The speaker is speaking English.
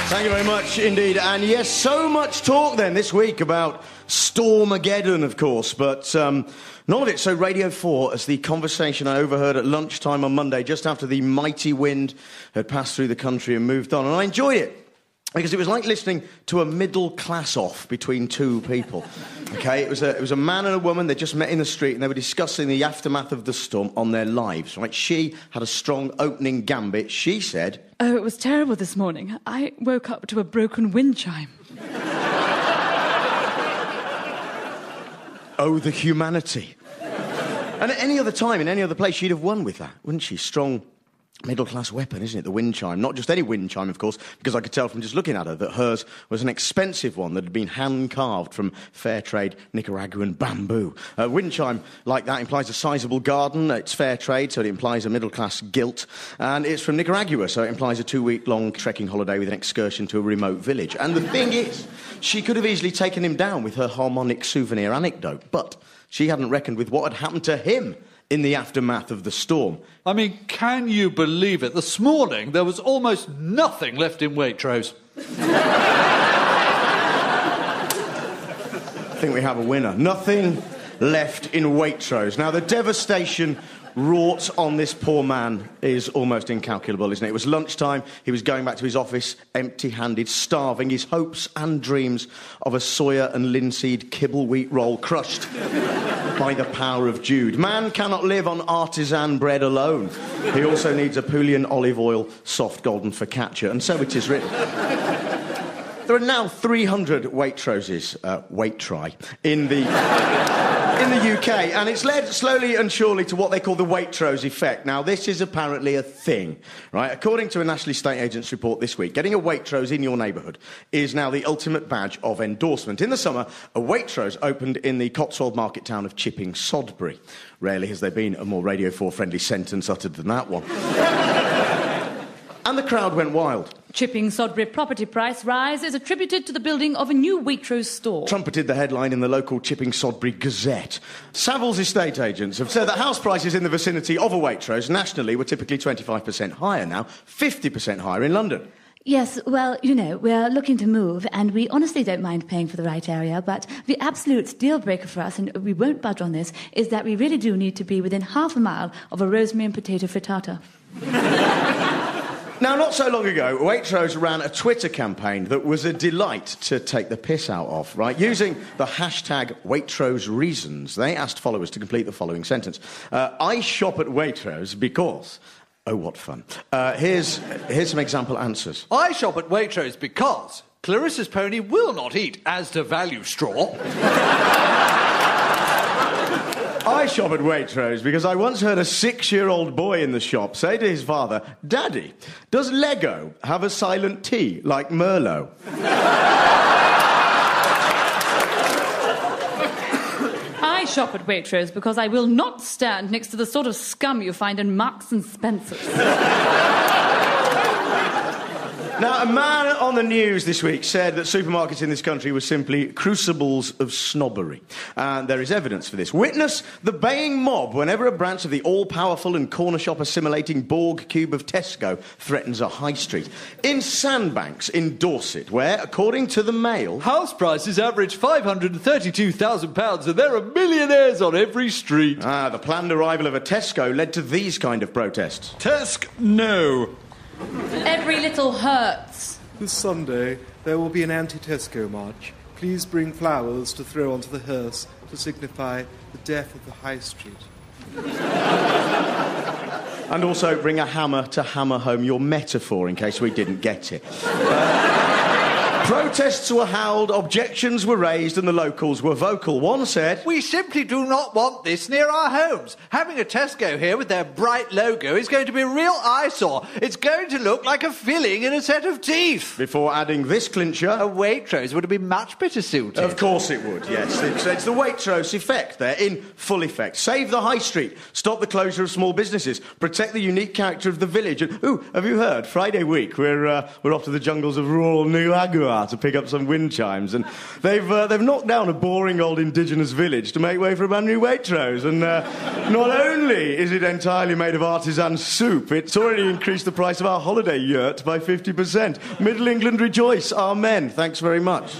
Thank you very much indeed. And yes, so much talk then this week about Stormageddon, of course, but none of it so Radio 4 as the conversation I overheard at lunchtime on Monday, just after the mighty wind had passed through the country and moved on. And I enjoyed it, because it was like listening to a middle class off between two people. Okay, it was a man and a woman. They just met in the street and they were discussing the aftermath of the storm on their lives. Right? She had a strong opening gambit. She said, "Oh, it was terrible this morning. I woke up to a broken wind chime." Oh, the humanity. And at any other time, in any other place, she'd have won with that, wouldn't she? Strong middle-class weapon, isn't it? The wind chime. Not just any wind chime, of course, because I could tell from just looking at her that hers was an expensive one that had been hand-carved from fair trade Nicaraguan bamboo. A wind chime like that implies a sizable garden. It's fair trade, so it implies a middle-class gilt. And it's from Nicaragua, so it implies a 2-week-long trekking holiday with an excursion to a remote village. And the thing is, she could have easily taken him down with her harmonic souvenir anecdote, but she hadn't reckoned with what had happened to him in the aftermath of the storm. I mean, can you believe it? This morning, there was almost nothing left in Waitrose. I think we have a winner. Nothing left in Waitrose. Now, the devastation wrought on this poor man is almost incalculable, isn't it? It was lunchtime. He was going back to his office empty-handed, starving. His hopes and dreams of a soya and linseed kibble wheat roll crushed by the power of Jude. Man cannot live on artisan bread alone. He also needs Apulian olive oil, soft golden focaccia, and so it is written. There are now 300 Waitroses, in the UK, and it's led slowly and surely to what they call the Waitrose effect. Now, this is apparently a thing, right? According to a National Estate Agents report this week, getting a Waitrose in your neighbourhood is now the ultimate badge of endorsement. In the summer, a Waitrose opened in the Cotswold market town of Chipping Sodbury. Rarely has there been a more Radio 4-friendly sentence uttered than that one. And the crowd went wild. Chipping Sodbury property price rise is attributed to the building of a new Waitrose store. Trumpeted the headline in the local Chipping Sodbury Gazette. Savills estate agents have said that house prices in the vicinity of a Waitrose nationally were typically 25% higher now, 50% higher in London. Yes, well, you know, we're looking to move, and we honestly don't mind paying for the right area, but the absolute deal-breaker for us, and we won't budge on this, is that we really do need to be within half a mile of a rosemary and potato frittata. Now, not so long ago, Waitrose ran a Twitter campaign that was a delight to take the piss out of, right? Using the hashtag Waitrose Reasons, they asked followers to complete the following sentence. I shop at Waitrose because... Oh, what fun. Here's some example answers. I shop at Waitrose because Clarissa's pony will not eat as-to-value straw. I shop at Waitrose because I once heard a 6-year-old boy in the shop say to his father, "Daddy, does Lego have a silent T like Merlot?" I shop at Waitrose because I will not stand next to the sort of scum you find in Marks and Spencer's. Now, a man on the news this week said that supermarkets in this country were simply crucibles of snobbery. And there is evidence for this. Witness the baying mob whenever a branch of the all-powerful and corner shop-assimilating Borg cube of Tesco threatens a high street. In Sandbanks, in Dorset, where, according to the Mail... house prices average £532,000 and there are millionaires on every street. The planned arrival of a Tesco led to these kind of protests. Tesk, no. Every little hurts. This Sunday, there will be an anti-Tesco march. Please bring flowers to throw onto the hearse to signify the death of the high street. And also bring a hammer to hammer home your metaphor, in case we didn't get it. Protests were held, objections were raised, and the locals were vocal. One said, "We simply do not want this near our homes. Having a Tesco here with their bright logo is going to be a real eyesore. It's going to look like a filling in a set of teeth." Before adding this clincher, a Waitrose would have been much better suited. Of course it would, yes. It's the Waitrose effect there, in full effect. Save the high street, stop the closure of small businesses, protect the unique character of the village. And, have you heard? Friday week, we're off to the jungles of rural Nicaragua. bar to pick up some wind chimes, and they've knocked down a boring old indigenous village to make way for a brand new Waitrose. And not only is it entirely made of artisan soup, it's already increased the price of our holiday yurt by 50%. Middle England rejoice. Amen. Thanks very much.